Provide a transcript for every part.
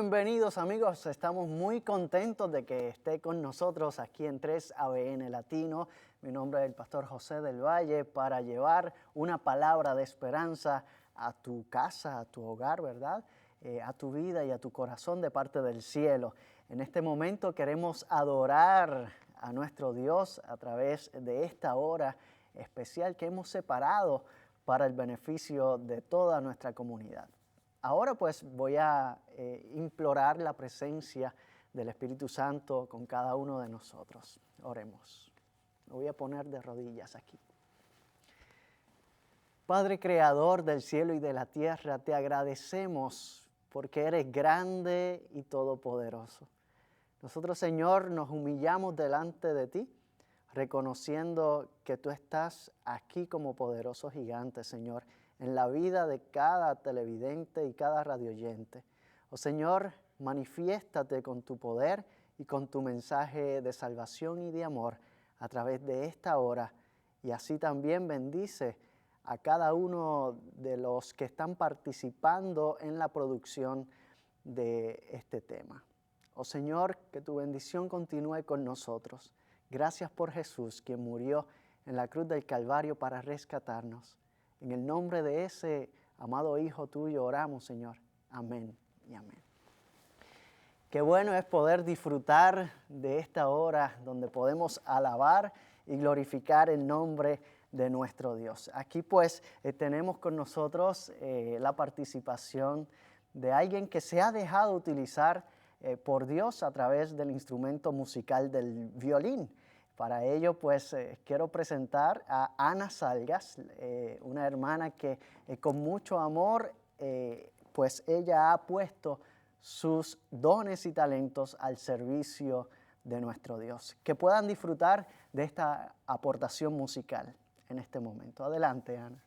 bienvenidos amigos. Estamos muy contentos de que esté con nosotros aquí en 3ABN Latino. Mi nombre es el pastor José del Valle para llevar una palabra de esperanza a tu casa, a tu hogar, ¿verdad? A tu vida y a tu corazón de parte del cielo. En este momento queremos adorar a nuestro Dios a través de esta hora especial que hemos separado para el beneficio de toda nuestra comunidad. Ahora pues voy a implorar la presencia del Espíritu Santo con cada uno de nosotros. Oremos. Me voy a poner de rodillas aquí. Padre Creador del cielo y de la tierra, te agradecemos porque eres grande y todopoderoso. Nosotros, Señor, nos humillamos delante de ti, reconociendo que tú estás aquí como poderoso gigante, Señor, en la vida de cada televidente y cada radioyente. Oh Señor, manifiéstate con tu poder y con tu mensaje de salvación y de amor a través de esta hora, y así también bendice a cada uno de los que están participando en la producción de este tema. Oh Señor, que tu bendición continúe con nosotros. Gracias por Jesús, quien murió en la cruz del Calvario para rescatarnos. En el nombre de ese amado Hijo tuyo oramos, Señor. Amén y amén. Qué bueno es poder disfrutar de esta hora donde podemos alabar y glorificar el nombre de nuestro Dios. Aquí pues tenemos con nosotros la participación de alguien que se ha dejado utilizar por Dios a través del instrumento musical del violín. Para ello, pues, quiero presentar a Ana Salgas, una hermana que con mucho amor, pues ella ha puesto sus dones y talentos al servicio de nuestro Dios. Que puedan disfrutar de esta aportación musical en este momento. Adelante, Ana.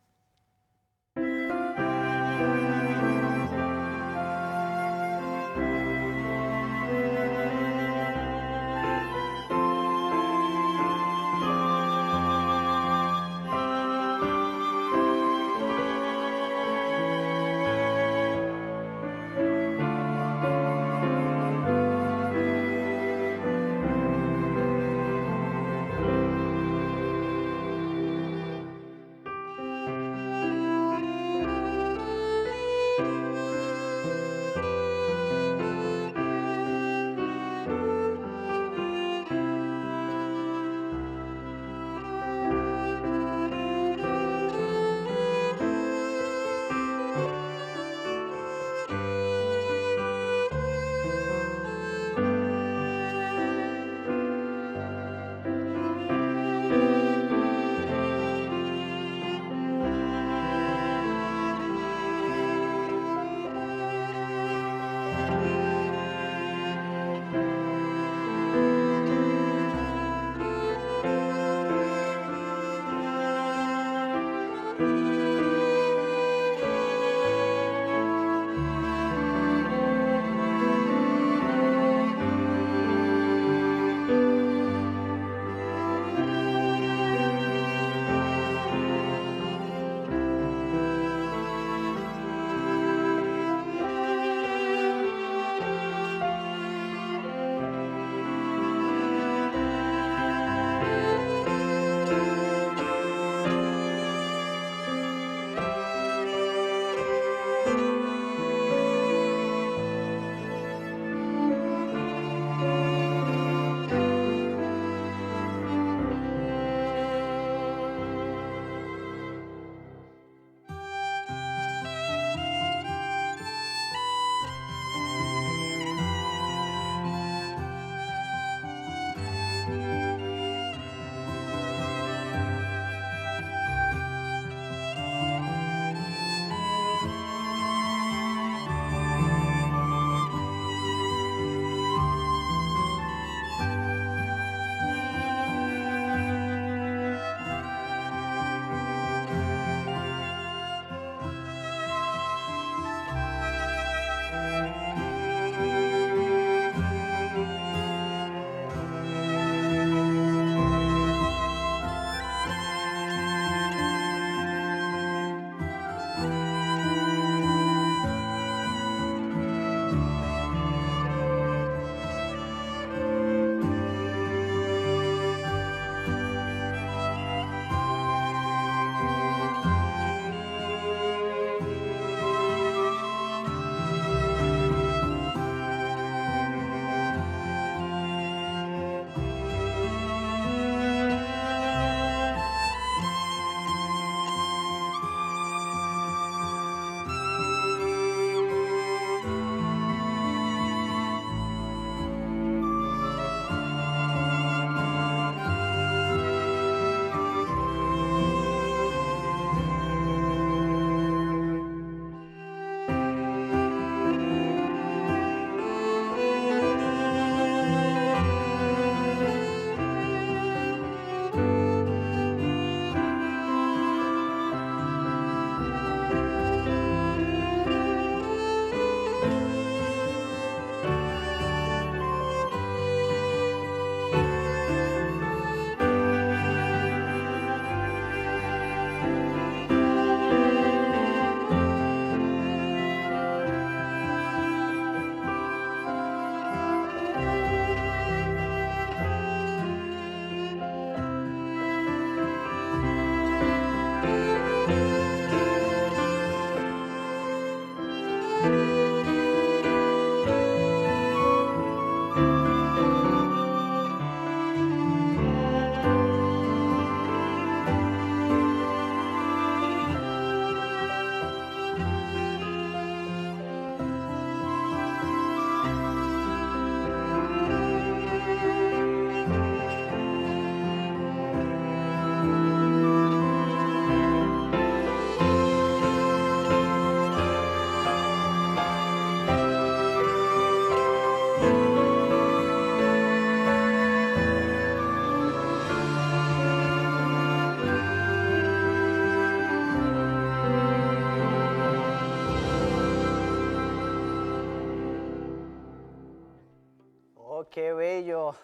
qué bello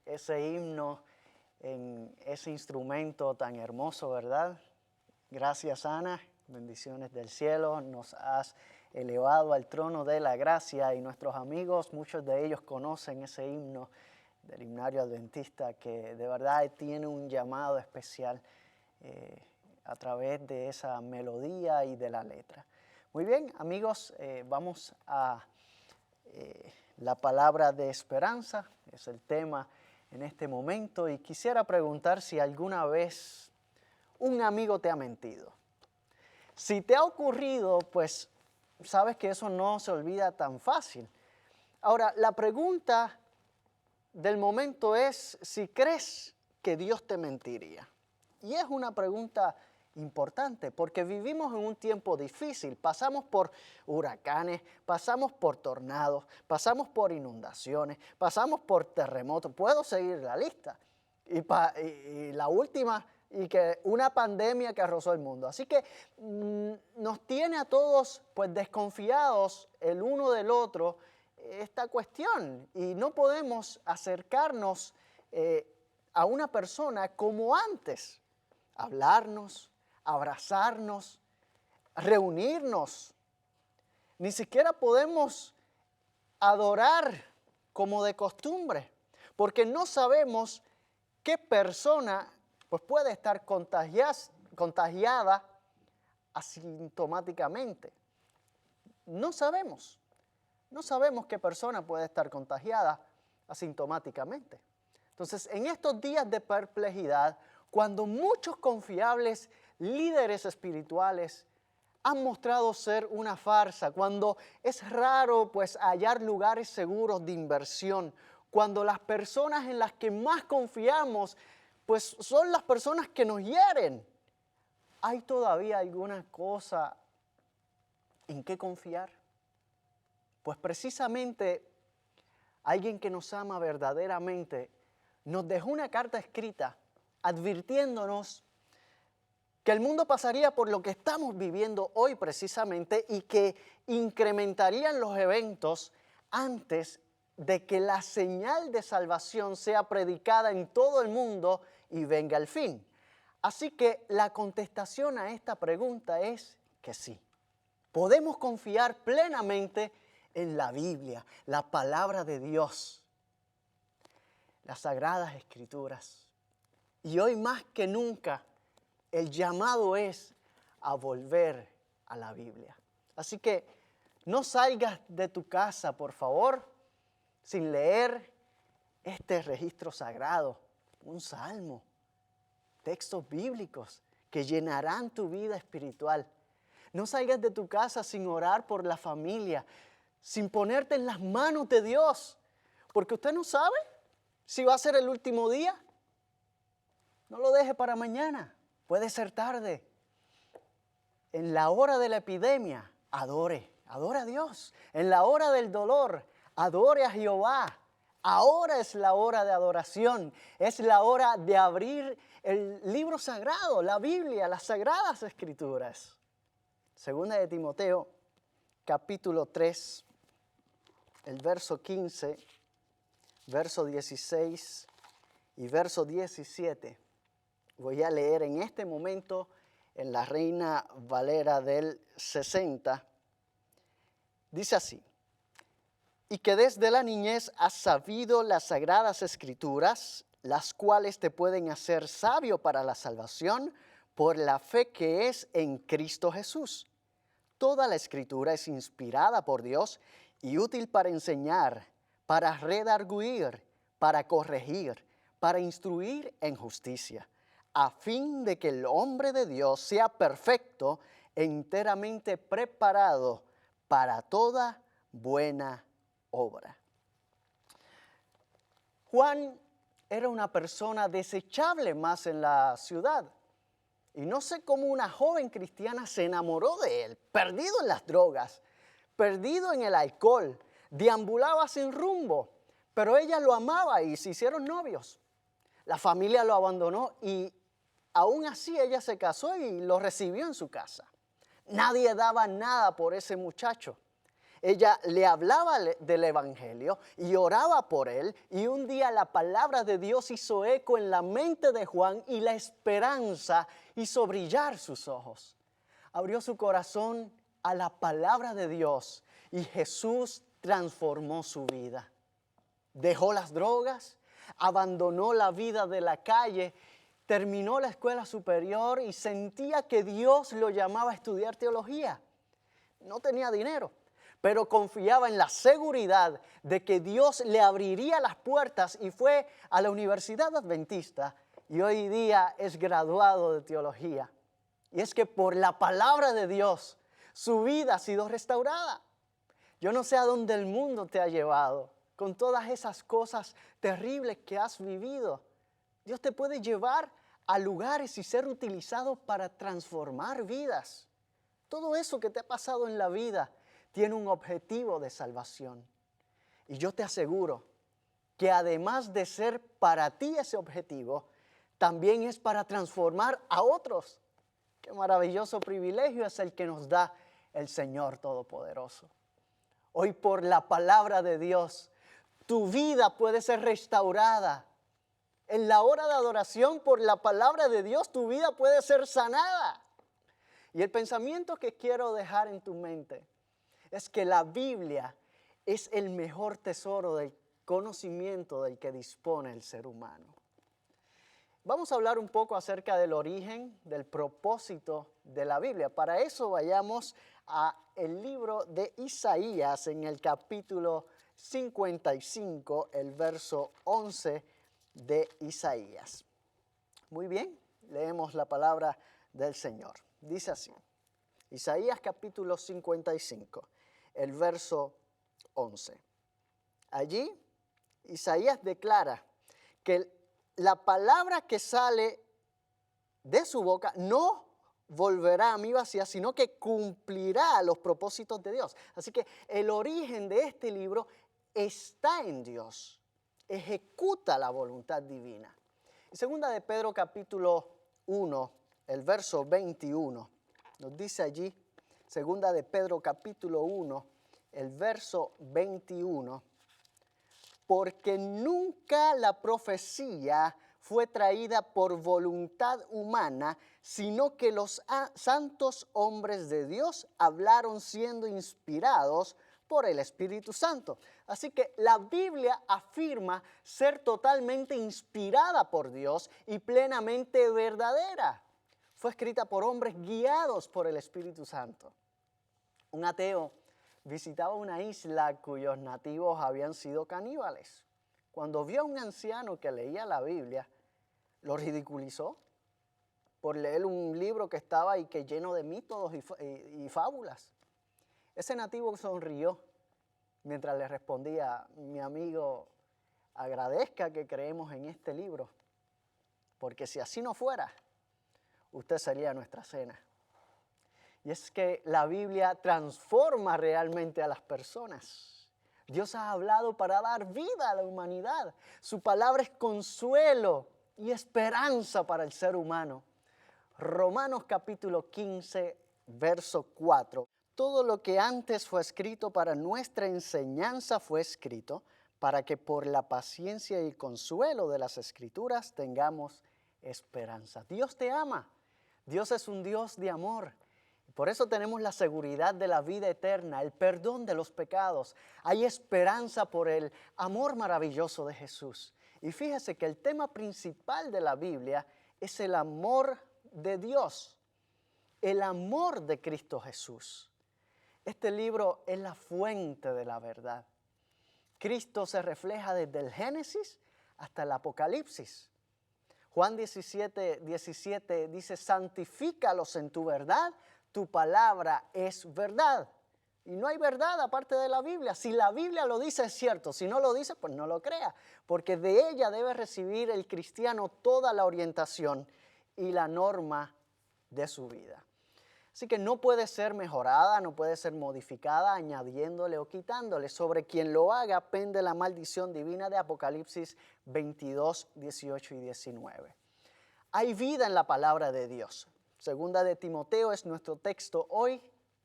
ese himno en ese instrumento tan hermoso, ¿verdad? Gracias, Ana. Bendiciones del cielo. Nos has elevado al trono de la gracia y nuestros amigos, muchos de ellos conocen ese himno del himnario adventista que de verdad tiene un llamado especial a través de esa melodía y de la letra. Muy bien, amigos, vamos a la palabra de esperanza, es el tema en este momento, y quisiera preguntar si alguna vez un amigo te ha mentido. Si te ha ocurrido, pues sabes que eso no se olvida tan fácil. Ahora, la pregunta del momento es si crees que Dios te mentiría. Y es una pregunta importante porque vivimos en un tiempo difícil. Pasamos por huracanes, pasamos por tornados, pasamos por inundaciones, pasamos por terremotos. Puedo seguir la lista. Y la última, y que una pandemia que arrasó el mundo. Así que nos tiene a todos pues desconfiados el uno del otro esta cuestión. Y no podemos acercarnos a una persona como antes. Hablarnos, abrazarnos, reunirnos. Ni siquiera podemos adorar como de costumbre, porque no sabemos qué persona pues, puede estar contagiada asintomáticamente. No sabemos qué persona puede estar contagiada asintomáticamente. Entonces, en estos días de perplejidad, cuando muchos confiables líderes espirituales han mostrado ser una farsa, cuando es raro pues hallar lugares seguros de inversión, cuando las personas en las que más confiamos pues son las personas que nos hieren, ¿hay todavía alguna cosa en qué confiar? Pues precisamente alguien que nos ama verdaderamente nos dejó una carta escrita advirtiéndonos que el mundo pasaría por lo que estamos viviendo hoy precisamente y que incrementarían los eventos antes de que la señal de salvación sea predicada en todo el mundo y venga el fin. Así que la contestación a esta pregunta es que sí. Podemos confiar plenamente en la Biblia, la palabra de Dios, las Sagradas Escrituras. Y hoy más que nunca, el llamado es a volver a la Biblia. Así que no salgas de tu casa, por favor, sin leer este registro sagrado, un salmo, textos bíblicos que llenarán tu vida espiritual. No salgas de tu casa sin orar por la familia, sin ponerte en las manos de Dios, porque usted no sabe si va a ser el último día. No lo deje para mañana, puede ser tarde. En la hora de la epidemia, adore a Dios. En la hora del dolor, adore a Jehová. Ahora es la hora de adoración, es la hora de abrir el libro sagrado, la Biblia, las Sagradas Escrituras. Segunda de Timoteo, capítulo 3, el verso 15, verso 16 y verso 17. Voy a leer en este momento en la Reina Valera del 60. Dice así: y que desde la niñez has sabido las Sagradas Escrituras, las cuales te pueden hacer sabio para la salvación por la fe que es en Cristo Jesús. Toda la Escritura es inspirada por Dios y útil para enseñar, para redarguir, para corregir, para instruir en justicia, a fin de que el hombre de Dios sea perfecto, enteramente preparado para toda buena obra. Juan era una persona desechable más en la ciudad. Y no sé cómo una joven cristiana se enamoró de él, perdido en las drogas, perdido en el alcohol, deambulaba sin rumbo, pero ella lo amaba y se hicieron novios. La familia lo abandonó y aún así ella se casó y lo recibió en su casa. Nadie daba nada por ese muchacho. Ella le hablaba del Evangelio y oraba por él, y un día la palabra de Dios hizo eco en la mente de Juan y la esperanza hizo brillar sus ojos. Abrió su corazón a la palabra de Dios y Jesús transformó su vida. Dejó las drogas, abandonó la vida de la calle, terminó la escuela superior y sentía que Dios lo llamaba a estudiar teología. No tenía dinero, pero confiaba en la seguridad de que Dios le abriría las puertas y fue a la Universidad Adventista y hoy día es graduado de teología. Y es que por la palabra de Dios su vida ha sido restaurada. Yo no sé a dónde el mundo te ha llevado con todas esas cosas terribles que has vivido. Dios te puede llevar a lugares y ser utilizado para transformar vidas. Todo eso que te ha pasado en la vida tiene un objetivo de salvación. Y yo te aseguro que además de ser para ti ese objetivo, también es para transformar a otros. Qué maravilloso privilegio es el que nos da el Señor Todopoderoso. Hoy por la palabra de Dios, tu vida puede ser restaurada. En la hora de adoración por la palabra de Dios, tu vida puede ser sanada. Y el pensamiento que quiero dejar en tu mente es que la Biblia es el mejor tesoro del conocimiento del que dispone el ser humano. Vamos a hablar un poco acerca del origen, del propósito de la Biblia. Para eso vayamos al libro de Isaías en el capítulo 55, el verso 11 de Isaías. Muy bien, leemos la palabra del Señor. Dice así, Isaías capítulo 55, el verso 11. Allí Isaías declara que la palabra que sale de su boca no volverá a mí vacía, sino que cumplirá los propósitos de Dios. Así que el origen de este libro está en Dios, ejecuta la voluntad divina. Y segunda de Pedro capítulo 1, el verso 21, nos dice allí, segunda de Pedro capítulo 1, el verso 21, porque nunca la profecía fue traída por voluntad humana, sino que los santos hombres de Dios hablaron siendo inspirados por el Espíritu Santo. Así que la Biblia afirma ser totalmente inspirada por Dios y plenamente verdadera. Fue escrita por hombres guiados por el Espíritu Santo. Un ateo visitaba una isla cuyos nativos habían sido caníbales. Cuando vio a un anciano que leía la Biblia, lo ridiculizó por leer un libro que estaba ahí que lleno de mitos y fábulas. Ese nativo sonrió mientras le respondía, mi amigo, agradezca que creemos en este libro, porque si así no fuera, usted sería nuestra cena. Y es que la Biblia transforma realmente a las personas. Dios ha hablado para dar vida a la humanidad. Su palabra es consuelo y esperanza para el ser humano. Romanos capítulo 15, verso 4. Todo lo que antes fue escrito para nuestra enseñanza fue escrito para que por la paciencia y consuelo de las Escrituras tengamos esperanza. Dios te ama. Dios es un Dios de amor. Por eso tenemos la seguridad de la vida eterna, el perdón de los pecados. Hay esperanza por el amor maravilloso de Jesús. Y fíjese que el tema principal de la Biblia es el amor de Dios, el amor de Cristo Jesús. Este libro es la fuente de la verdad. Cristo se refleja desde el Génesis hasta el Apocalipsis. Juan 17 dice, santifícalos en tu verdad, tu palabra es verdad. Y no hay verdad aparte de la Biblia. Si la Biblia lo dice es cierto, si no lo dice pues no lo crea, porque de ella debe recibir el cristiano toda la orientación y la norma de su vida. Así que no puede ser mejorada, no puede ser modificada, añadiéndole o quitándole. Sobre quien lo haga pende la maldición divina de Apocalipsis 22, 18 y 19. Hay vida en la palabra de Dios. Segunda de Timoteo es nuestro texto hoy,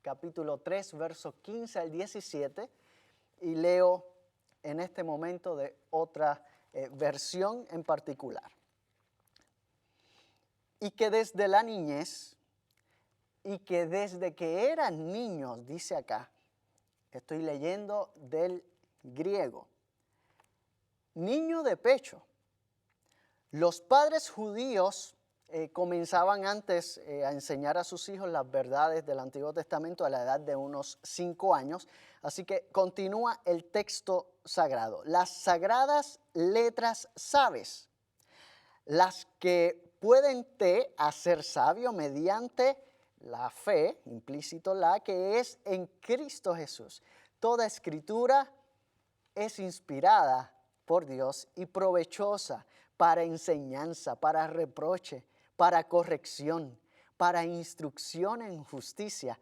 capítulo 3, versos 15 al 17, y leo en este momento de otra versión en particular. Y que desde la niñez, y que desde que eran niños, dice acá, estoy leyendo del griego, niño de pecho. Los padres judíos comenzaban antes a enseñar a sus hijos las verdades del Antiguo Testamento a la edad de unos 5 años. Así que continúa el texto sagrado. Las sagradas letras sabes, las que pueden te hacer sabio mediante la fe, implícito la, que es en Cristo Jesús. Toda escritura es inspirada por Dios y provechosa para enseñanza, para reproche, para corrección, para instrucción en justicia,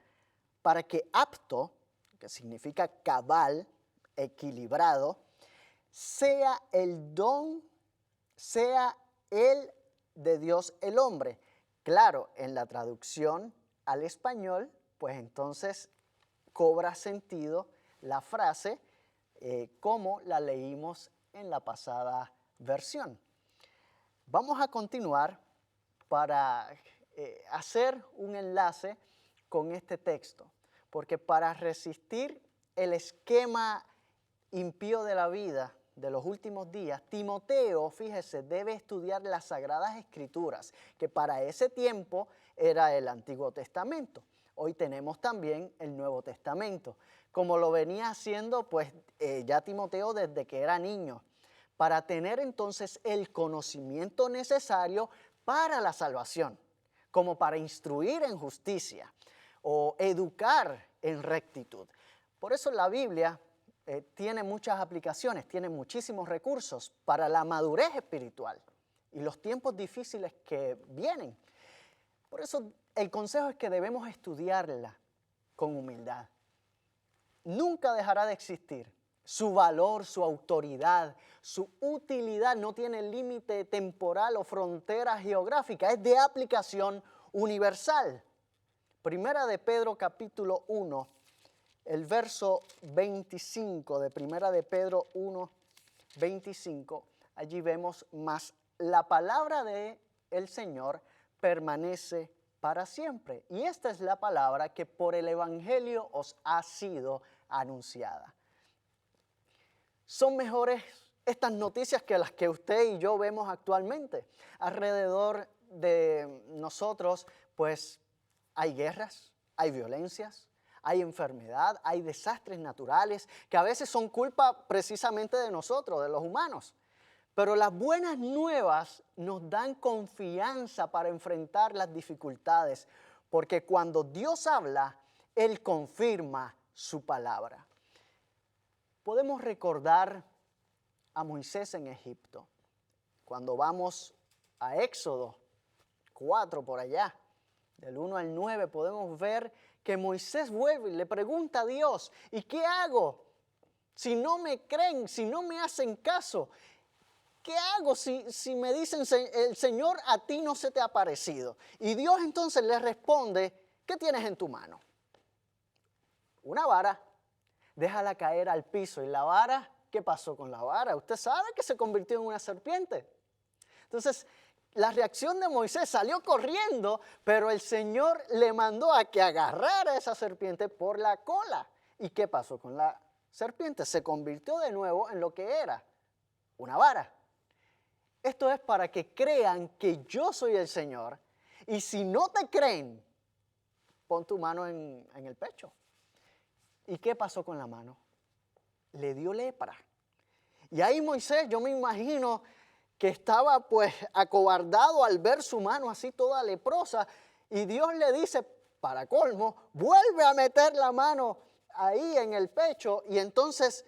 para que apto, que significa cabal, equilibrado, sea el don, sea el de Dios el hombre. Claro, en la traducción al español, pues entonces cobra sentido la frase como la leímos en la pasada versión. Vamos a continuar para hacer un enlace con este texto, porque para resistir el esquema impío de la vida de los últimos días, Timoteo, fíjese, debe estudiar las Sagradas Escrituras, que para ese tiempo era el Antiguo Testamento. Hoy tenemos también el Nuevo Testamento, como lo venía haciendo pues ya Timoteo desde que era niño, para tener entonces el conocimiento necesario para la salvación, como para instruir en justicia o educar en rectitud. Por eso la Biblia tiene muchas aplicaciones, tiene muchísimos recursos para la madurez espiritual y los tiempos difíciles que vienen. Por eso el consejo es que debemos estudiarla con humildad. Nunca dejará de existir. Su valor, su autoridad, su utilidad no tiene límite temporal o frontera geográfica, es de aplicación universal. Primera de Pedro capítulo 1, el verso 25 de Primera de Pedro 1, 25, allí vemos, mas la palabra del Señor permanece para siempre. Y esta es la palabra que por el Evangelio os ha sido anunciada. Son mejores estas noticias que las que usted y yo vemos actualmente. Alrededor de nosotros, pues, hay guerras, hay violencias, hay enfermedad, hay desastres naturales que a veces son culpa precisamente de nosotros, de los humanos. Pero las buenas nuevas nos dan confianza para enfrentar las dificultades, porque cuando Dios habla, Él confirma su palabra. Podemos recordar a Moisés en Egipto. Cuando vamos a Éxodo 4 por allá, del 1 al 9, podemos ver que Moisés vuelve y le pregunta a Dios, ¿y qué hago? Si no me creen, si no me hacen caso, ¿qué hago si me dicen, el Señor a ti no se te ha aparecido? Y Dios entonces le responde, ¿qué tienes en tu mano? Una vara. Déjala caer al piso. ¿Y la vara? ¿Qué pasó con la vara? Usted sabe que se convirtió en una serpiente. Entonces, la reacción de Moisés salió corriendo, pero el Señor le mandó a que agarrara a esa serpiente por la cola. ¿Y qué pasó con la serpiente? Se convirtió de nuevo en lo que era, una vara. Esto es para que crean que yo soy el Señor. Y si no te creen, pon tu mano en el pecho. ¿Y qué pasó con la mano? Le dio lepra. Y ahí Moisés, yo me imagino que estaba pues acobardado al ver su mano así toda leprosa. Y Dios le dice, para colmo, vuelve a meter la mano ahí en el pecho. Y entonces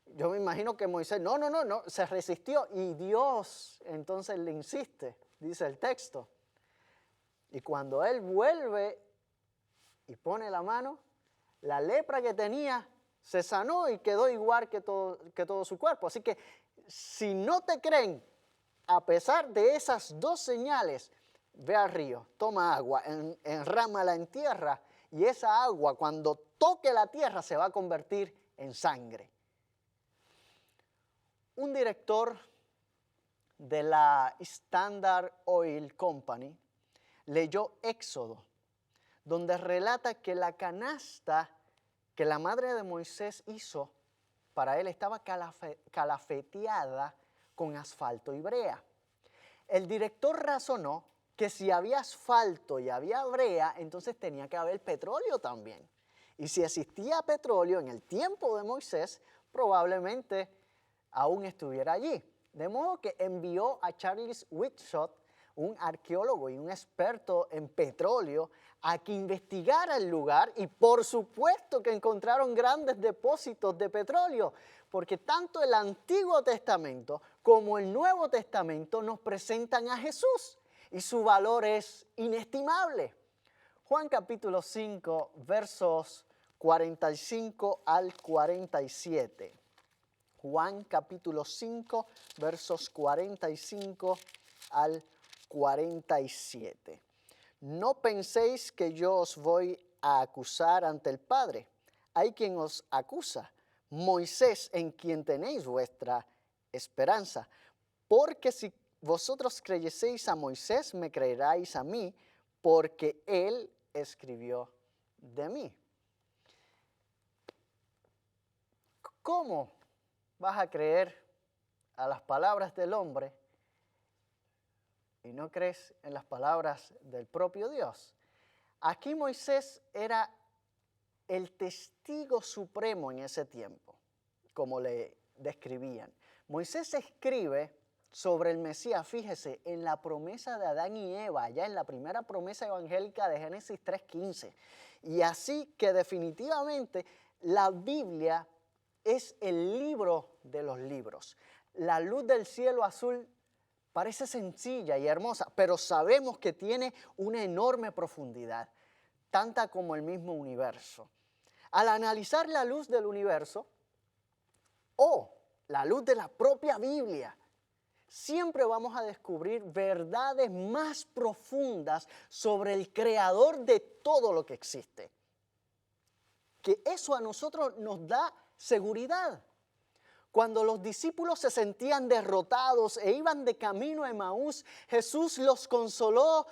yo me imagino que Moisés, no, se resistió. Y Dios entonces le insiste, dice el texto. Y cuando él vuelve y pone la mano, la lepra que tenía se sanó y quedó igual que todo su cuerpo. Así que si no te creen, a pesar de esas dos señales, ve al río, toma agua, enrámala en tierra y esa agua cuando toque la tierra se va a convertir en sangre. Un director de la Standard Oil Company leyó Éxodo, donde relata que la canasta que la madre de Moisés hizo para él estaba calafeteada con asfalto y brea. El director razonó que si había asfalto y había brea, entonces tenía que haber petróleo también. Y si existía petróleo en el tiempo de Moisés, probablemente aún estuviera allí. De modo que envió a Charles Whitshot, un arqueólogo y un experto en petróleo, a que investigara el lugar, y por supuesto que encontraron grandes depósitos de petróleo, porque tanto el Antiguo Testamento como el Nuevo Testamento nos presentan a Jesús y su valor es inestimable. Juan capítulo 5, versos 45 al 47. Juan capítulo 5, versos 45 al 47. No penséis que yo os voy a acusar ante el Padre. Hay quien os acusa, Moisés, en quien tenéis vuestra esperanza. Porque si vosotros creyeseis a Moisés, me creeráis a mí, porque él escribió de mí. ¿Cómo vas a creer a las palabras del hombre y no crees en las palabras del propio Dios? Aquí Moisés era el testigo supremo en ese tiempo, como le describían. Moisés escribe sobre el Mesías, fíjese, en la promesa de Adán y Eva, ya en la primera promesa evangélica de Génesis 3:15. Y así que definitivamente la Biblia es el libro de los libros. La luz del cielo azul parece sencilla y hermosa, pero sabemos que tiene una enorme profundidad, tanta como el mismo universo. Al analizar la luz del universo o la luz de la propia Biblia, siempre vamos a descubrir verdades más profundas sobre el creador de todo lo que existe. Que eso a nosotros nos da seguridad. Cuando los discípulos se sentían derrotados e iban de camino a Emaús, Jesús los consoló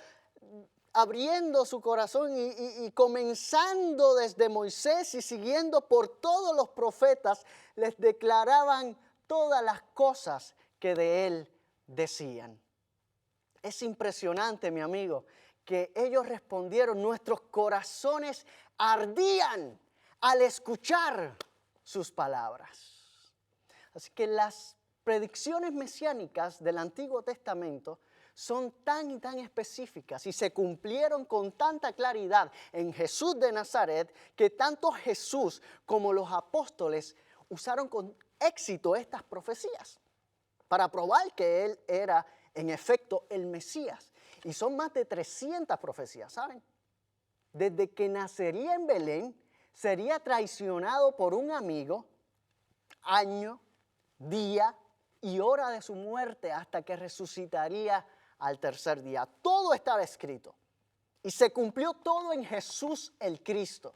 abriendo su corazón y comenzando desde Moisés y siguiendo por todos los profetas, les declaraban todas las cosas que de él decían. Es impresionante, mi amigo, que ellos respondieron, nuestros corazones ardían al escuchar sus palabras. Así que las predicciones mesiánicas del Antiguo Testamento son tan y tan específicas y se cumplieron con tanta claridad en Jesús de Nazaret que tanto Jesús como los apóstoles usaron con éxito estas profecías para probar que Él era en efecto el Mesías. Y son más de 300 profecías, ¿saben? Desde que nacería en Belén, sería traicionado por un amigo, año, día y hora de su muerte hasta que resucitaría al tercer día. Todo estaba escrito y se cumplió todo en Jesús el Cristo.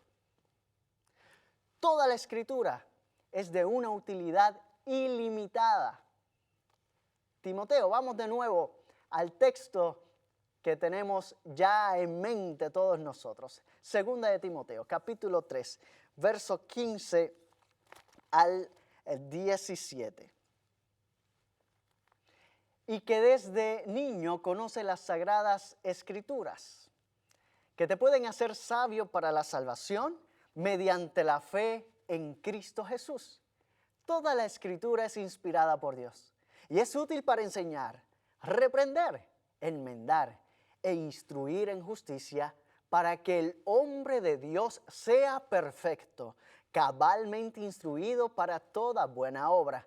Toda la escritura es de una utilidad ilimitada. Timoteo, vamos de nuevo al texto que tenemos ya en mente todos nosotros. Segunda de Timoteo, capítulo 3, verso 15 al 17. Y que desde niño conoce las sagradas escrituras, que te pueden hacer sabio para la salvación mediante la fe en Cristo Jesús. Toda la escritura es inspirada por Dios y es útil para enseñar, reprender, enmendar e instruir en justicia, para que el hombre de Dios sea perfecto, cabalmente instruido para toda buena obra.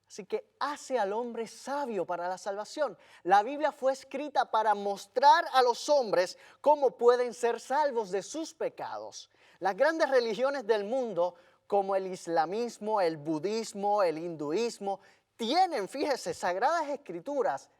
Así que hace al hombre sabio para la salvación. La Biblia fue escrita para mostrar a los hombres cómo pueden ser salvos de sus pecados. Las grandes religiones del mundo, como el islamismo, el budismo, el hinduismo, tienen, fíjese, sagradas escrituras,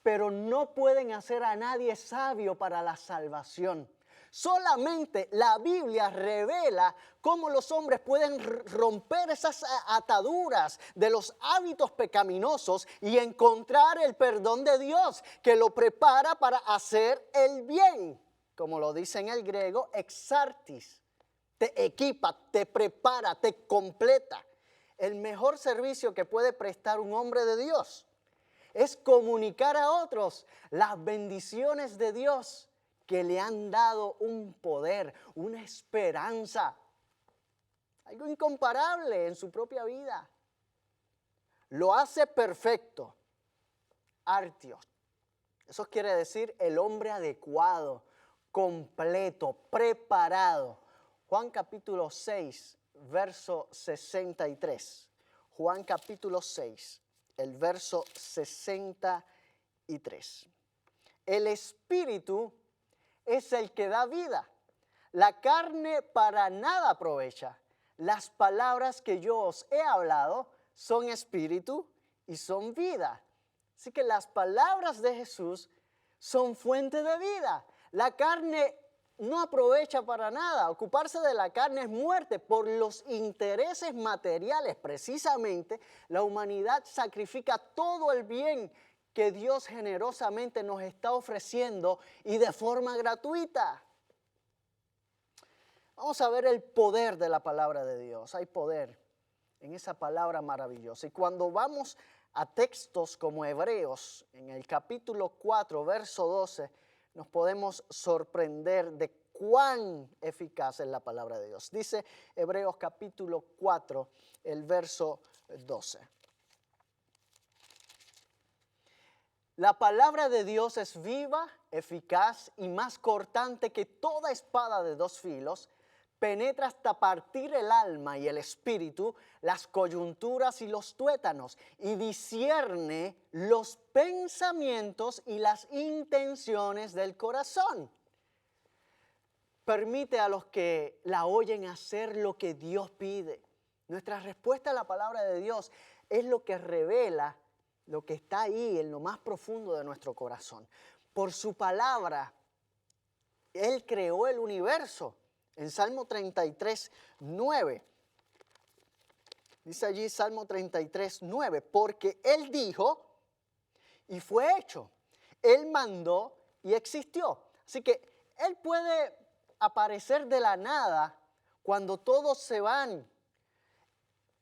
pero no pueden hacer a nadie sabio para la salvación. Solamente la Biblia revela cómo los hombres pueden romper esas ataduras de los hábitos pecaminosos y encontrar el perdón de Dios que lo prepara para hacer el bien. Como lo dice en el griego, exartis. Te equipa, te prepara, te completa. El mejor servicio que puede prestar un hombre de Dios es comunicar a otros las bendiciones de Dios que le han dado un poder, una esperanza, algo incomparable en su propia vida. Lo hace perfecto, artios. Eso quiere decir el hombre adecuado, completo, preparado. Juan capítulo 6, verso 63. Juan capítulo 6, el verso 63. El Espíritu es el que da vida. La carne para nada aprovecha. Las palabras que yo os he hablado son espíritu y son vida. Así que las palabras de Jesús son fuente de vida. La carne no aprovecha para nada. Ocuparse de la carne es muerte. Por los intereses materiales, precisamente, la humanidad sacrifica todo el bien que Dios generosamente nos está ofreciendo y de forma gratuita. Vamos a ver el poder de la palabra de Dios. Hay poder en esa palabra maravillosa. Y cuando vamos a textos como Hebreos, en el capítulo 4, verso 12, nos podemos sorprender de cuán eficaz es la palabra de Dios. Dice Hebreos capítulo 4, el verso 12. La palabra de Dios es viva, eficaz y más cortante que toda espada de dos filos. Penetra hasta partir el alma y el espíritu, las coyunturas y los tuétanos, y discierne los pensamientos y las intenciones del corazón. Permite a los que la oyen hacer lo que Dios pide. Nuestra respuesta a la palabra de Dios es lo que revela lo que está ahí en lo más profundo de nuestro corazón. Por su palabra, Él creó el universo. En Salmo 33, 9, dice allí Salmo 33, 9, porque Él dijo y fue hecho. Él mandó y existió. Así que Él puede aparecer de la nada cuando todos se van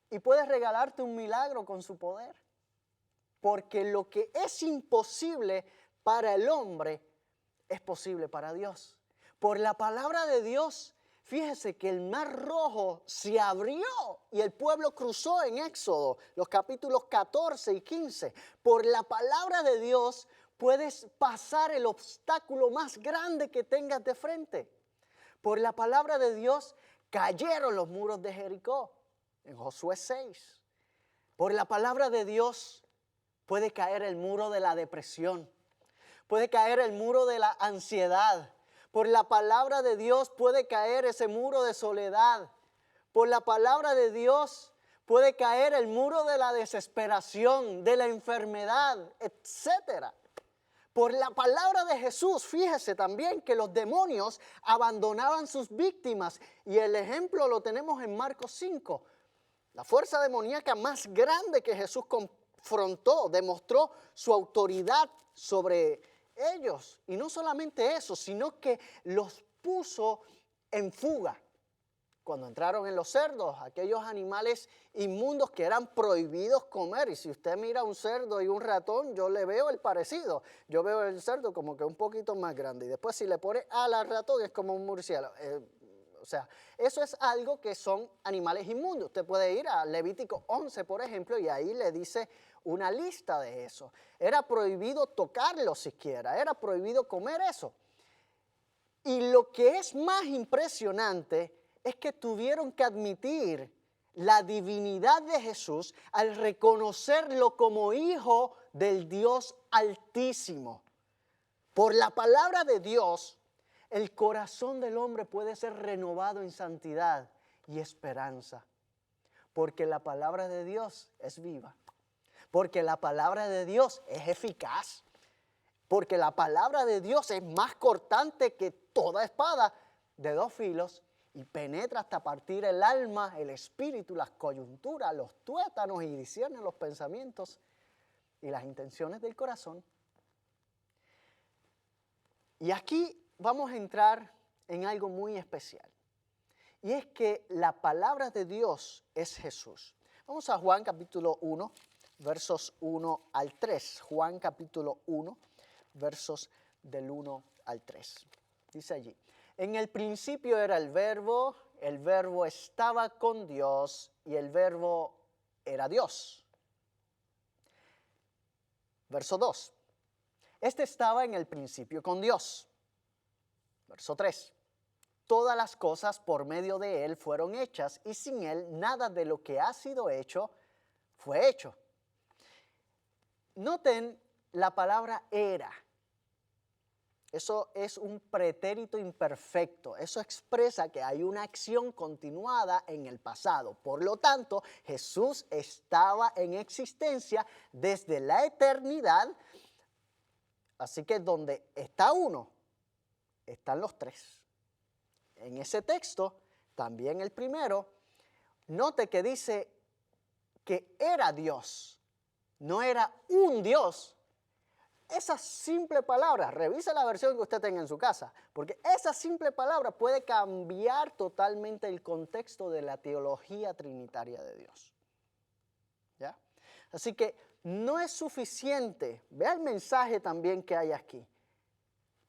y puede regalarte un milagro con su poder. Porque lo que es imposible para el hombre es posible para Dios. Por la palabra de Dios, fíjese que el mar rojo se abrió y el pueblo cruzó en Éxodo, los capítulos 14 y 15. Por la palabra de Dios puedes pasar el obstáculo más grande que tengas de frente. Por la palabra de Dios cayeron los muros de Jericó en Josué 6. Por la palabra de Dios puede caer el muro de la depresión. Puede caer el muro de la ansiedad. Por la palabra de Dios puede caer ese muro de soledad. Por la palabra de Dios puede caer el muro de la desesperación, de la enfermedad, etc. Por la palabra de Jesús, fíjese también que los demonios abandonaban sus víctimas. Y el ejemplo lo tenemos en Marcos 5. La fuerza demoníaca más grande que Jesús confrontó, demostró su autoridad sobre ellos. Y no solamente eso, sino que los puso en fuga. Cuando entraron en los cerdos, aquellos animales inmundos que eran prohibidos comer. Y si usted mira un cerdo y un ratón, yo le veo el parecido. Yo veo el cerdo como que un poquito más grande. Y después si le pone ala al ratón es como un murciélago. O sea, eso es algo que son animales inmundos. Usted puede ir a Levítico 11, por ejemplo, y ahí le dice una lista de eso. Era prohibido tocarlo siquiera, era prohibido comer eso. Y lo que es más impresionante es que tuvieron que admitir la divinidad de Jesús al reconocerlo como hijo del Dios Altísimo. Por la palabra de Dios, el corazón del hombre puede ser renovado en santidad y esperanza. Porque la palabra de Dios es viva. Porque la palabra de Dios es eficaz. porque la palabra de Dios es más cortante que toda espada de dos filos y penetra hasta partir el alma, el espíritu, las coyunturas, los tuétanos y discierne los pensamientos y las intenciones del corazón. Y aquí vamos a entrar en algo muy especial. Y es que la palabra de Dios es Jesús. Vamos a Juan capítulo 1, versos 1 al 3. Juan capítulo 1, versos del 1 al 3. Dice allí: en el principio era el verbo estaba con Dios y el verbo era Dios. Verso 2. Este estaba en el principio con Dios. Verso 3. Todas las cosas por medio de Él fueron hechas y sin Él nada de lo que ha sido hecho fue hecho. Noten la palabra era. Eso es un pretérito imperfecto. Eso expresa que hay una acción continuada en el pasado. Por lo tanto, Jesús estaba en existencia desde la eternidad. Así que donde está uno, están los tres. En ese texto, también el primero, note que dice que era Dios, no era un Dios. Esa simple palabra, revise la versión que usted tenga en su casa, porque esa simple palabra puede cambiar totalmente el contexto de la teología trinitaria de Dios. ¿Ya? Así que no es suficiente, vea el mensaje también que hay aquí,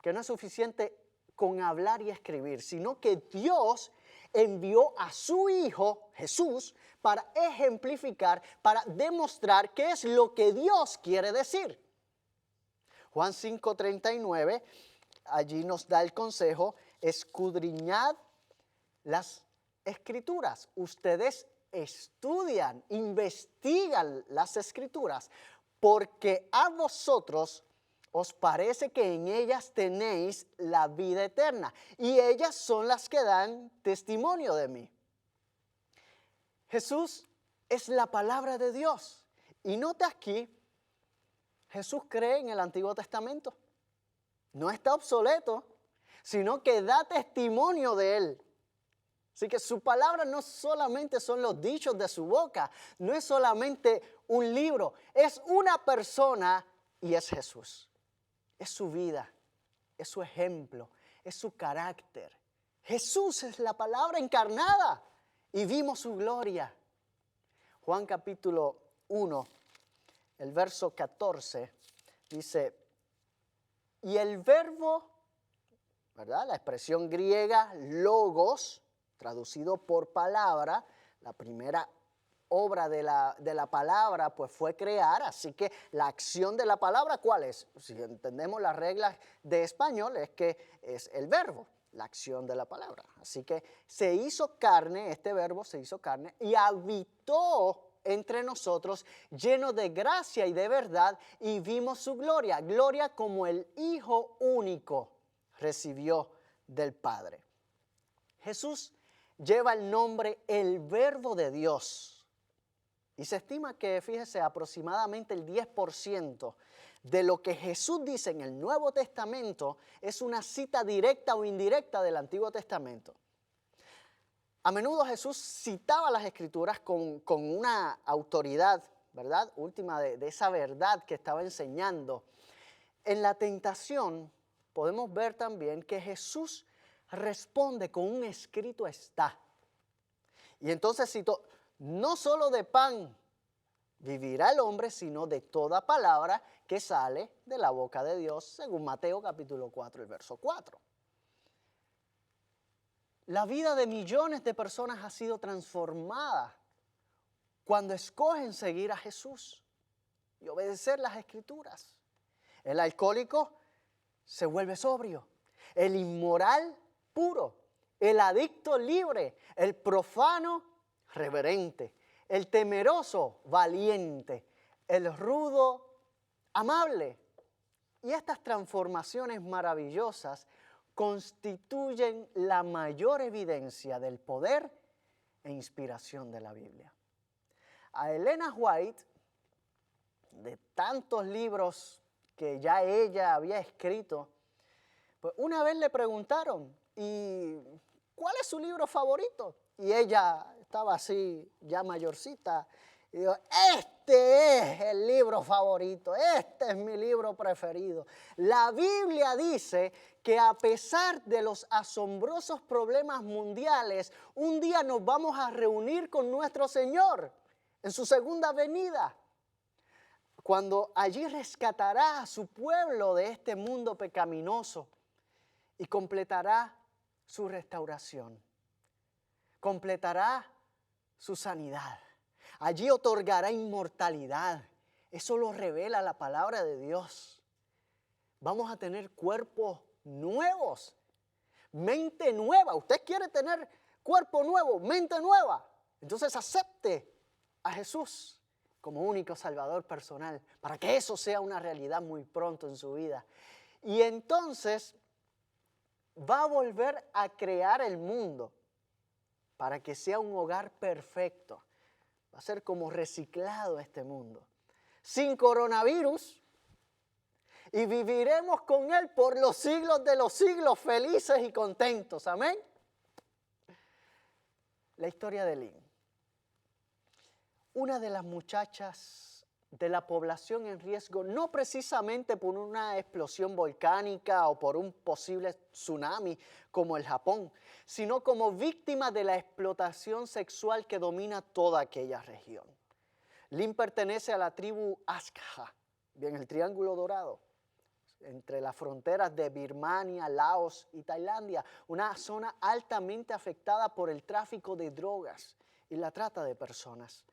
que no es suficiente con hablar y escribir, sino que Dios envió a su Hijo, Jesús, para ejemplificar, para demostrar qué es lo que Dios quiere decir. Juan 5:39, allí nos da el consejo: escudriñad las Escrituras. Ustedes estudian, investigan las Escrituras, porque a vosotros os parece que en ellas tenéis la vida eterna, y ellas son las que dan testimonio de mí. Jesús es la palabra de Dios. Y nota aquí, Jesús cree en el Antiguo Testamento. No está obsoleto, sino que da testimonio de él. Así que su palabra no solamente son los dichos de su boca, no es solamente un libro, es una persona y es Jesús. Es su vida, es su ejemplo, es su carácter. Jesús es la palabra encarnada y vimos su gloria. Juan capítulo 1, el verso 14, dice: y el verbo, ¿verdad? La expresión griega logos, traducido por palabra, la primera obra de la palabra pues fue crear, así que la acción de la palabra, ¿cuál es? Si entendemos las reglas de español, es que es el verbo, la acción de la palabra. Así que se hizo carne, este verbo se hizo carne y habitó entre nosotros, lleno de gracia y de verdad, y vimos su gloria, gloria como el Hijo único recibió del Padre. Jesús lleva el nombre el Verbo de Dios. Y se estima que, fíjese, aproximadamente el 10% de lo que Jesús dice en el Nuevo Testamento es una cita directa o indirecta del Antiguo Testamento. A menudo Jesús citaba las Escrituras con una autoridad, ¿verdad? Última de esa verdad que estaba enseñando. En la tentación podemos ver también que Jesús responde con un escrito está. Y entonces citó: no solo de pan vivirá el hombre, sino de toda palabra que sale de la boca de Dios, según Mateo capítulo 4, el verso 4. La vida de millones de personas ha sido transformada cuando escogen seguir a Jesús y obedecer las Escrituras. El alcohólico se vuelve sobrio, el inmoral puro, el adicto libre, el profano reverente, el temeroso valiente, el rudo amable. Y estas transformaciones maravillosas constituyen la mayor evidencia del poder e inspiración de la Biblia. A Elena White, de tantos libros que ya ella había escrito, pues una vez le preguntaron, ¿y cuál es su libro favorito? Y ella estaba así, ya mayorcita, y dijo, este es el libro favorito, este es mi libro preferido. La Biblia dice que a pesar de los asombrosos problemas mundiales, un día nos vamos a reunir con nuestro Señor en su segunda venida, cuando allí rescatará a su pueblo de este mundo pecaminoso y completará su restauración, completará su sanidad. Allí otorgará inmortalidad. Eso lo revela la palabra de Dios. Vamos a tener cuerpos nuevos, mente nueva. ¿Usted quiere tener cuerpo nuevo, mente nueva? Entonces acepte a Jesús como único Salvador personal, para que eso sea una realidad muy pronto en su vida. Y entonces va a volver a crear el mundo para que sea un hogar perfecto. Va a ser como reciclado este mundo, sin coronavirus, y viviremos con Él por los siglos de los siglos, felices y contentos. Amén. La historia de Lynn. Una de las muchachas de la población en riesgo, no precisamente por una explosión volcánica o por un posible tsunami como el Japón, sino como víctima de la explotación sexual que domina toda aquella región. Lynn pertenece a la tribu Azkha, en el Triángulo Dorado, entre las fronteras de Birmania, Laos y Tailandia, una zona altamente afectada por el tráfico de drogas y la trata de personas,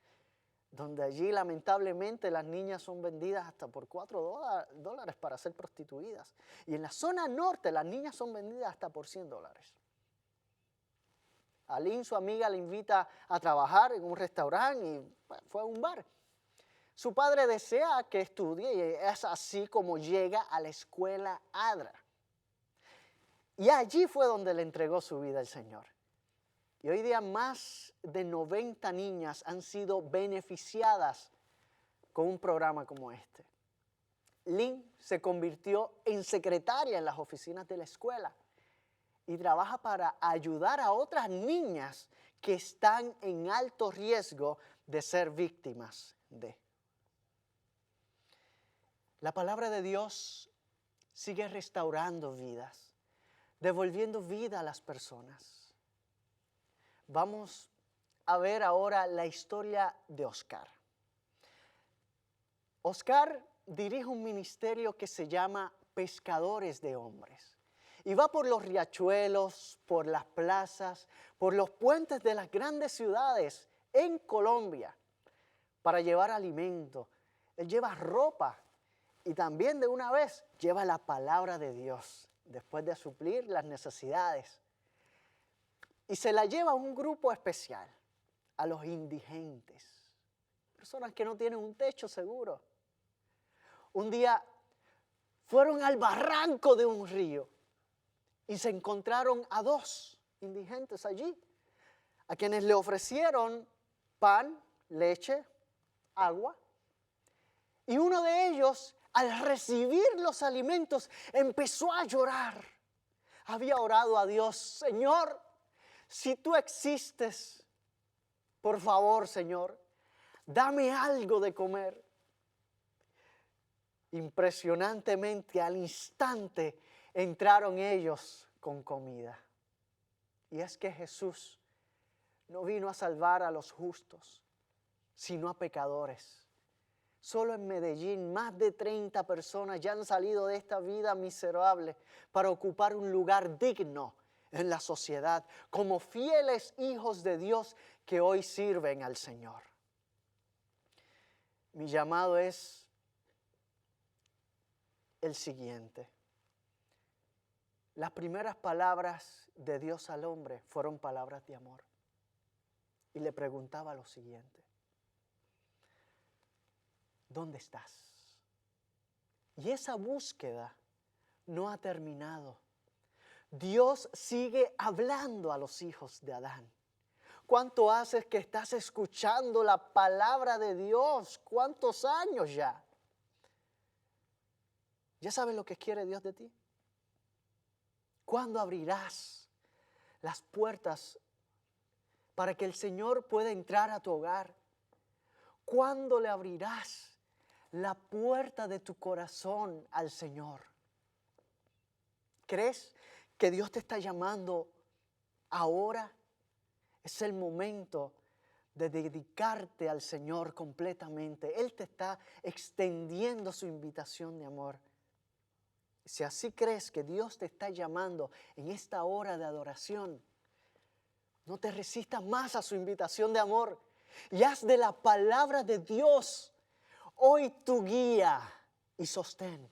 donde allí lamentablemente las niñas son vendidas hasta por $4 para ser prostituidas. Y en la zona norte las niñas son vendidas hasta por $100. A Lynn, su amiga, le invita a trabajar en un restaurante y fue a un bar. Su padre desea que estudie y es así como llega a la escuela ADRA. Y allí fue donde le entregó su vida al Señor. Y hoy día más de 90 niñas han sido beneficiadas con un programa como este. Lynn se convirtió en secretaria en las oficinas de la escuela y trabaja para ayudar a otras niñas que están en alto riesgo de ser víctimas de. La palabra de Dios sigue restaurando vidas, devolviendo vida a las personas. Vamos a ver ahora la historia de Oscar. Oscar dirige un ministerio que se llama Pescadores de Hombres. Y va por los riachuelos, por las plazas, por los puentes de las grandes ciudades en Colombia para llevar alimento. Él lleva ropa y también de una vez lleva la palabra de Dios después de suplir las necesidades. Y se la lleva a un grupo especial, a los indigentes, personas que no tienen un techo seguro. Un día fueron al barranco de un río y se encontraron a 2 indigentes allí, a quienes le ofrecieron pan, leche, agua. Y uno de ellos, al recibir los alimentos, empezó a llorar. Había orado a Dios: Señor, si tú existes, por favor, Señor, dame algo de comer. Impresionantemente, al instante, entraron ellos con comida. Y es que Jesús no vino a salvar a los justos, sino a pecadores. Solo en Medellín, más de 30 personas ya han salido de esta vida miserable para ocupar un lugar digno en la sociedad, como fieles hijos de Dios que hoy sirven al Señor. Mi llamado es el siguiente. Las primeras palabras de Dios al hombre fueron palabras de amor. Y le preguntaba lo siguiente: ¿dónde estás? Y esa búsqueda no ha terminado. Dios sigue hablando a los hijos de Adán. ¿Cuánto haces que estás escuchando la palabra de Dios? ¿Cuántos años ya? ¿Ya sabes lo que quiere Dios de ti? ¿Cuándo abrirás las puertas para que el Señor pueda entrar a tu hogar? ¿Cuándo le abrirás la puerta de tu corazón al Señor? ¿Crees que Dios te está llamando ahora? Es el momento de dedicarte al Señor completamente. Él te está extendiendo su invitación de amor. Si así crees que Dios te está llamando en esta hora de adoración, no te resistas más a su invitación de amor y haz de la palabra de Dios hoy tu guía y sostén.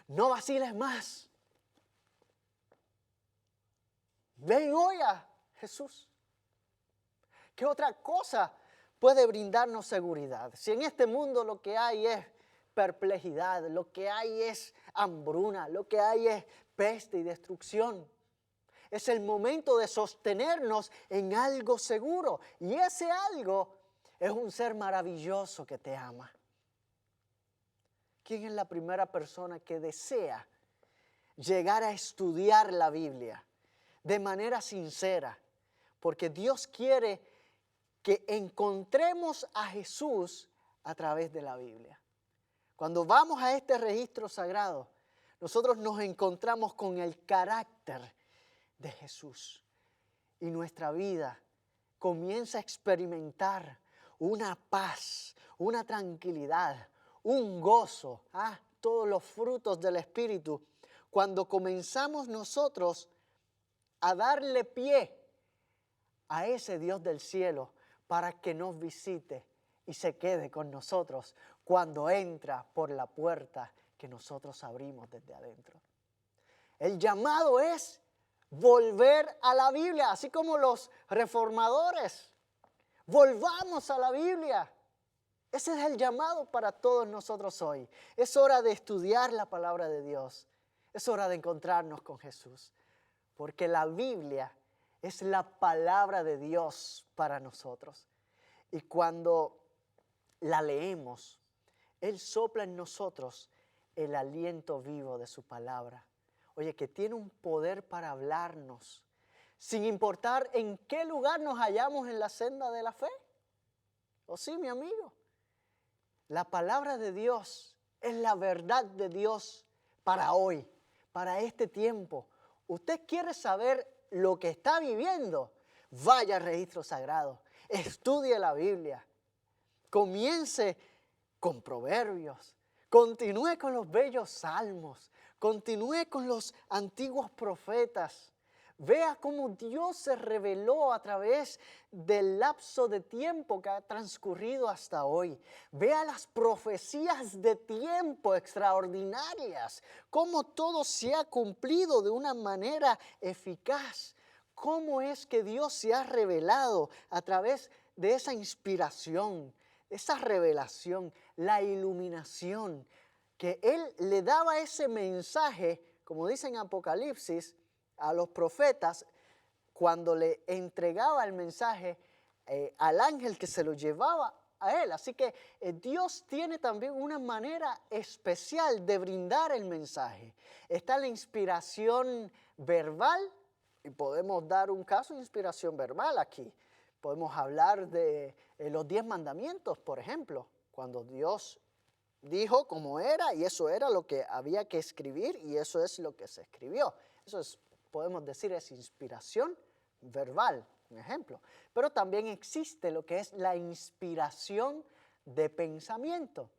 No vaciles más. Ven hoy a Jesús. ¿Qué otra cosa puede brindarnos seguridad? Si en este mundo lo que hay es perplejidad, lo que hay es hambruna, lo que hay es peste y destrucción. Es el momento de sostenernos en algo seguro. Y ese algo es un ser maravilloso que te ama. ¿Quién es la primera persona que desea llegar a estudiar la Biblia de manera sincera? Porque Dios quiere que encontremos a Jesús a través de la Biblia. Cuando vamos a este registro sagrado, nosotros nos encontramos con el carácter de Jesús. Y nuestra vida comienza a experimentar una paz, una tranquilidad, un gozo, todos los frutos del Espíritu, cuando comenzamos nosotros a darle pie a ese Dios del cielo para que nos visite y se quede con nosotros cuando entra por la puerta que nosotros abrimos desde adentro. El llamado es volver a la Biblia, así como los reformadores. Volvamos a la Biblia. Ese es el llamado para todos nosotros hoy. Es hora de estudiar la palabra de Dios. Es hora de encontrarnos con Jesús. Porque la Biblia es la palabra de Dios para nosotros. Y cuando la leemos, Él sopla en nosotros el aliento vivo de su palabra. Oye, que tiene un poder para hablarnos, sin importar en qué lugar nos hallamos en la senda de la fe. ¿O sí, mi amigo? La palabra de Dios es la verdad de Dios para hoy, para este tiempo. ¿Usted quiere saber lo que está viviendo? Vaya al registro sagrado, estudie la Biblia, comience con Proverbios, continúe con los bellos salmos, continúe con los antiguos profetas. Vea cómo Dios se reveló a través del lapso de tiempo que ha transcurrido hasta hoy. Vea las profecías de tiempo extraordinarias, cómo todo se ha cumplido de una manera eficaz. Cómo es que Dios se ha revelado a través de esa inspiración, esa revelación, la iluminación, que Él le daba ese mensaje, como dice en Apocalipsis, a los profetas, cuando le entregaba el mensaje al ángel que se lo llevaba a él. Así que Dios tiene también una manera especial de brindar el mensaje. Está la inspiración verbal, y podemos dar un caso de inspiración verbal aquí. Podemos hablar de los 10 mandamientos, por ejemplo, cuando Dios dijo cómo era y eso era lo que había que escribir y eso es lo que se escribió. Eso es, podemos decir, es inspiración verbal, un ejemplo. Pero también existe lo que es la inspiración de pensamiento,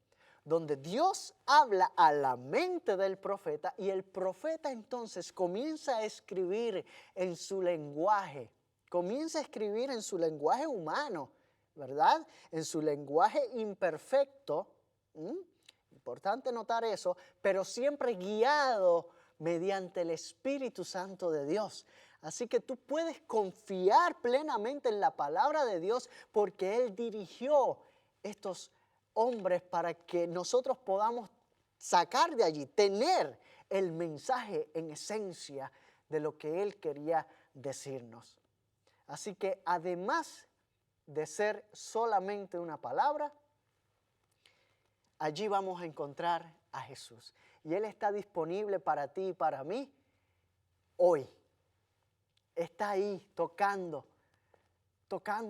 donde Dios habla a la mente del profeta y el profeta entonces comienza a escribir en su lenguaje, comienza a escribir en su lenguaje humano, ¿verdad? En su lenguaje imperfecto. Importante notar eso, pero siempre guiado mediante el Espíritu Santo de Dios. Así que tú puedes confiar plenamente en la palabra de Dios porque Él dirigió estos hombres para que nosotros podamos sacar de allí, tener el mensaje en esencia de lo que Él quería decirnos. Así que además de ser solamente una palabra, allí vamos a encontrar a Jesús. y Él está disponible para ti y para mí hoy. Está ahí tocando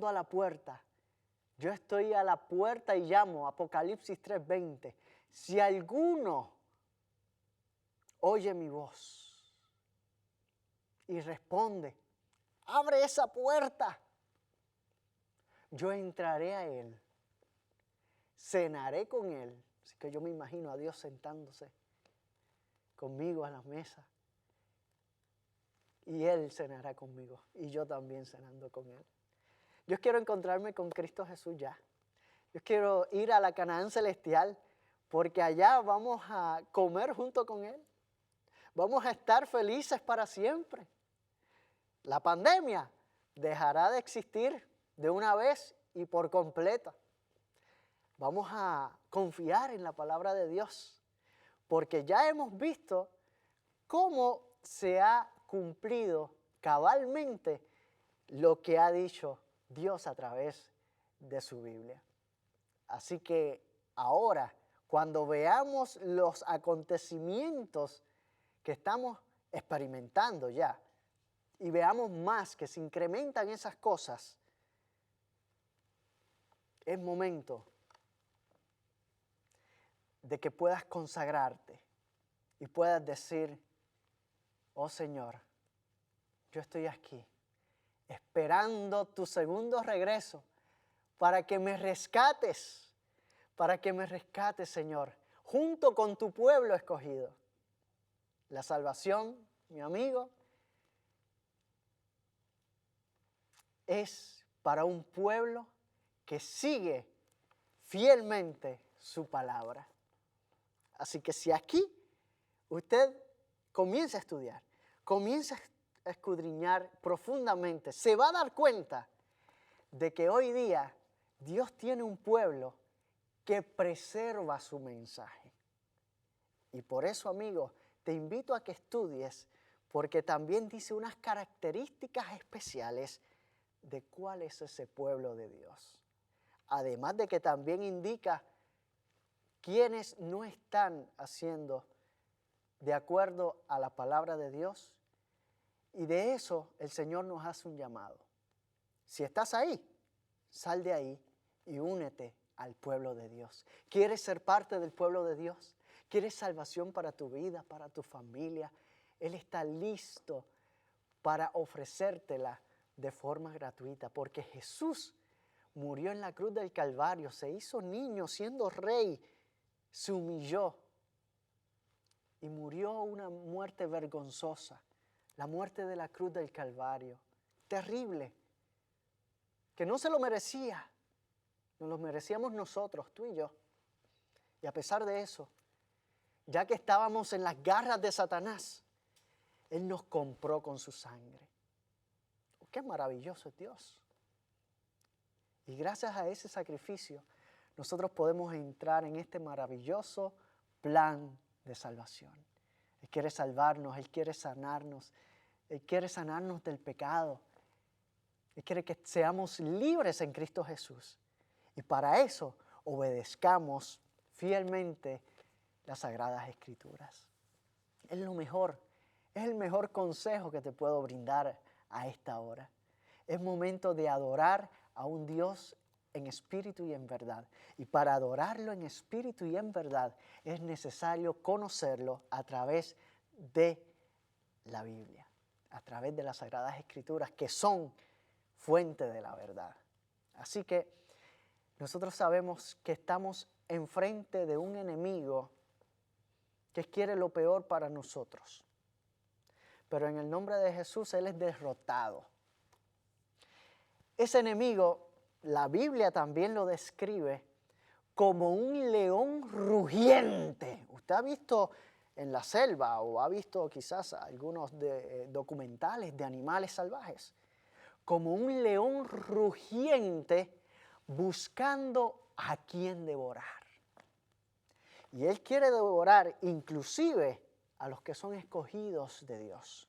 a la puerta. Yo estoy a la puerta y llamo, Apocalipsis 3:20. Si alguno oye mi voz y responde, abre esa puerta, yo entraré a Él, cenaré con Él. Así que yo me imagino a Dios sentándose conmigo a la mesa. Y Él cenará conmigo y yo también cenando con Él. Yo quiero encontrarme con Cristo Jesús ya. Yo quiero ir a la Canaán celestial porque allá vamos a comer junto con Él. Vamos a estar felices para siempre. La pandemia dejará de existir de una vez y por completo. Vamos a confiar en la palabra de Dios porque ya hemos visto cómo se ha cumplido cabalmente lo que ha dicho Dios a través de su Biblia. Así que ahora, cuando veamos los acontecimientos que estamos experimentando ya y veamos más que se incrementan esas cosas, es momento de que puedas consagrarte y puedas decir, oh Señor, yo estoy aquí esperando tu segundo regreso para que me rescates, Señor, junto con tu pueblo escogido. La salvación, mi amigo, es para un pueblo que sigue fielmente su palabra. Así que si aquí usted comienza a estudiar, comienza a escudriñar profundamente, se va a dar cuenta de que hoy día Dios tiene un pueblo que preserva su mensaje. Y por eso, amigo, te invito a que estudies, porque también dice unas características especiales de cuál es ese pueblo de Dios. Además de que también indica quienes no están haciendo de acuerdo a la palabra de Dios. Y de eso el Señor nos hace un llamado. Si estás ahí, sal de ahí y únete al pueblo de Dios. ¿Quieres ser parte del pueblo de Dios? ¿Quieres salvación para tu vida, para tu familia? Él está listo para ofrecértela de forma gratuita, porque Jesús murió en la cruz del Calvario, se hizo niño siendo rey, se humilló y murió una muerte vergonzosa, la muerte de la cruz del Calvario, terrible, que no se lo merecía, nos lo merecíamos nosotros, tú y yo. Y a pesar de eso, ya que estábamos en las garras de Satanás, Él nos compró con su sangre. ¡Qué maravilloso es Dios! Y gracias a ese sacrificio, nosotros podemos entrar en este maravilloso plan de salvación. Él quiere salvarnos, Él quiere sanarnos del pecado. Él quiere que seamos libres en Cristo Jesús. Y para eso obedezcamos fielmente las Sagradas Escrituras. Es lo mejor, es el mejor consejo que te puedo brindar a esta hora. Es momento de adorar a un Dios en espíritu y en verdad. Y para adorarlo en espíritu y en verdad es necesario conocerlo a través de la Biblia, a través de las Sagradas Escrituras, que son fuente de la verdad. Así que nosotros sabemos que estamos enfrente de un enemigo que quiere lo peor para nosotros. Pero en el nombre de Jesús Él es derrotado. Ese enemigo, la Biblia también lo describe como un león rugiente. Usted ha visto en la selva o ha visto quizás algunos documentales de animales salvajes. Como un león rugiente buscando a quien devorar. Y Él quiere devorar inclusive a los que son escogidos de Dios.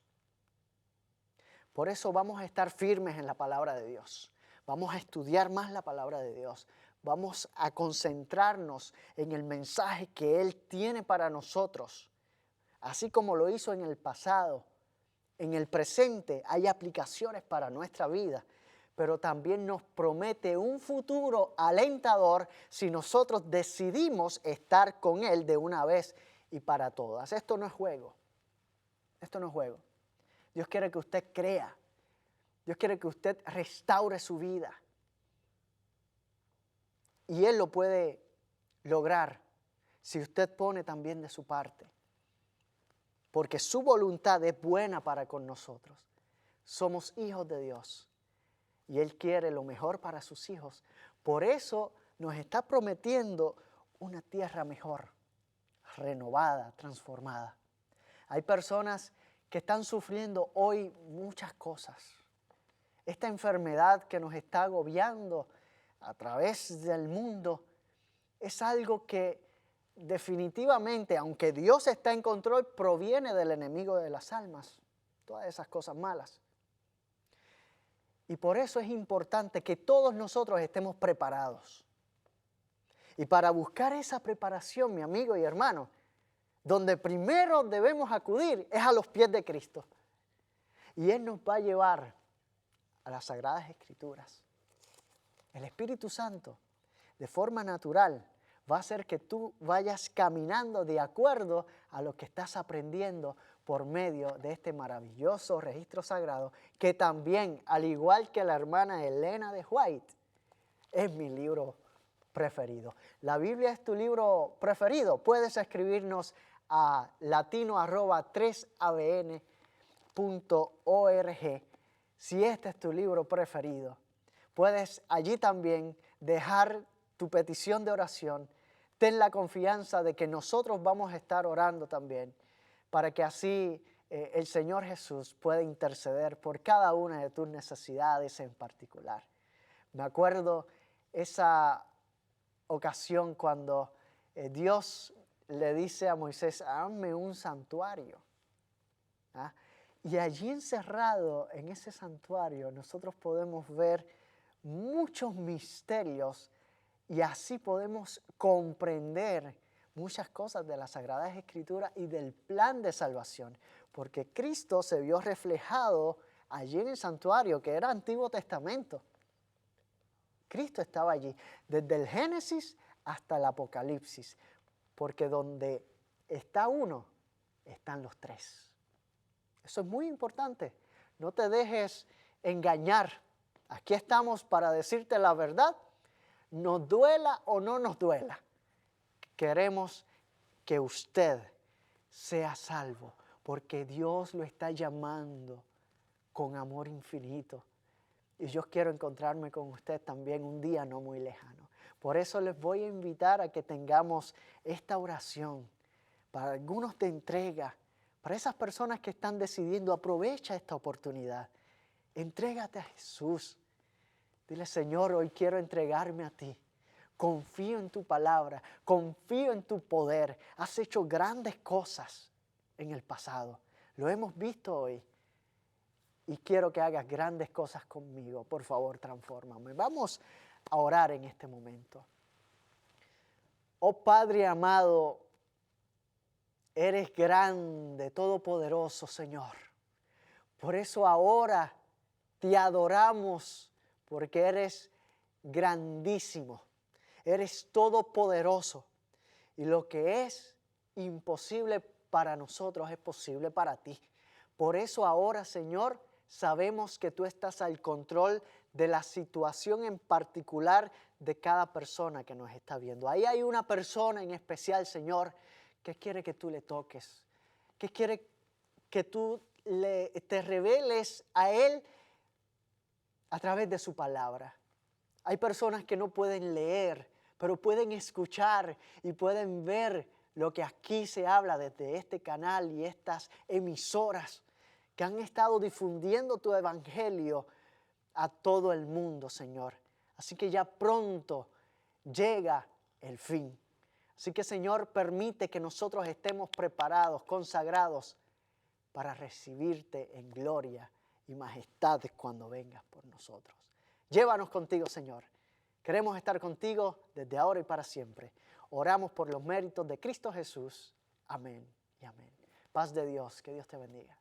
Por eso vamos a estar firmes en la palabra de Dios. Vamos a estudiar más la palabra de Dios. Vamos a concentrarnos en el mensaje que Él tiene para nosotros. así como lo hizo en el pasado, en el presente hay aplicaciones para nuestra vida, pero también nos promete un futuro alentador si nosotros decidimos estar con Él de una vez y para todas. Esto no es juego. Esto no es juego. Dios quiere que usted crea. Dios quiere que usted restaure su vida. Y Él lo puede lograr si usted pone también de su parte. Porque su voluntad es buena para con nosotros. Somos hijos de Dios. Y Él quiere lo mejor para sus hijos. Por eso nos está prometiendo una tierra mejor, renovada, transformada. Hay personas que están sufriendo hoy muchas cosas. Esta enfermedad que nos está agobiando a través del mundo es algo que definitivamente, aunque Dios está en control, proviene del enemigo de las almas. Todas esas cosas malas. Y por eso es importante que todos nosotros estemos preparados. Y para buscar esa preparación, mi amigo y hermano, donde primero debemos acudir es a los pies de Cristo. Y Él nos va a llevar a las Sagradas Escrituras. El Espíritu Santo, de forma natural, va a hacer que tú vayas caminando de acuerdo a lo que estás aprendiendo por medio de este maravilloso registro sagrado, que también, al igual que la hermana Elena de White, es mi libro preferido. ¿La Biblia es tu libro preferido? Puedes escribirnos a latino@3abn.org si este es tu libro preferido. Puedes allí también dejar tu petición de oración. Ten la confianza de que nosotros vamos a estar orando también para que así el Señor Jesús pueda interceder por cada una de tus necesidades en particular. Me acuerdo esa ocasión cuando Dios le dice a Moisés, hazme un santuario. ¿Ah? Y allí encerrado en ese santuario nosotros podemos ver muchos misterios y así podemos comprender muchas cosas de las Sagradas Escrituras y del plan de salvación, porque Cristo se vio reflejado allí en el santuario, que era Antiguo Testamento. Cristo estaba allí, desde el Génesis hasta el Apocalipsis, porque donde está uno, están los tres. Eso es muy importante. No te dejes engañar. Aquí estamos para decirte la verdad, nos duela o no nos duela. Queremos que usted sea salvo, porque Dios lo está llamando con amor infinito. Y yo quiero encontrarme con usted también un día no muy lejano. Por eso les voy a invitar a que tengamos esta oración para algunos de entrega, para esas personas que están decidiendo, aprovecha esta oportunidad. Entrégate a Jesús. Dile, Señor, hoy quiero entregarme a ti. Confío en tu palabra, confío en tu poder. Has hecho grandes cosas en el pasado. Lo hemos visto hoy. Y quiero que hagas grandes cosas conmigo. Por favor, transfórmame. Vamos a orar en este momento. Oh Padre amado, eres grande, todopoderoso, Señor. Por eso ahora te adoramos, porque eres grandísimo. Eres todopoderoso. Y lo que es imposible para nosotros es posible para ti. Por eso ahora, Señor, sabemos que tú estás al control de la situación en particular de cada persona que nos está viendo. Ahí hay una persona en especial, Señor, que quiere que tú le toques, que quiere que tú te reveles a Él a través de su palabra. Hay personas que no pueden leer, pero pueden escuchar y pueden ver lo que aquí se habla desde este canal y estas emisoras que han estado difundiendo tu evangelio a todo el mundo, Señor. Así que ya pronto llega el fin. Así que, Señor, permite que nosotros estemos preparados, consagrados, para recibirte en gloria y majestad cuando vengas por nosotros. Llévanos contigo, Señor. Queremos estar contigo desde ahora y para siempre. Oramos por los méritos de Cristo Jesús. Amén y amén. Paz de Dios, que Dios te bendiga.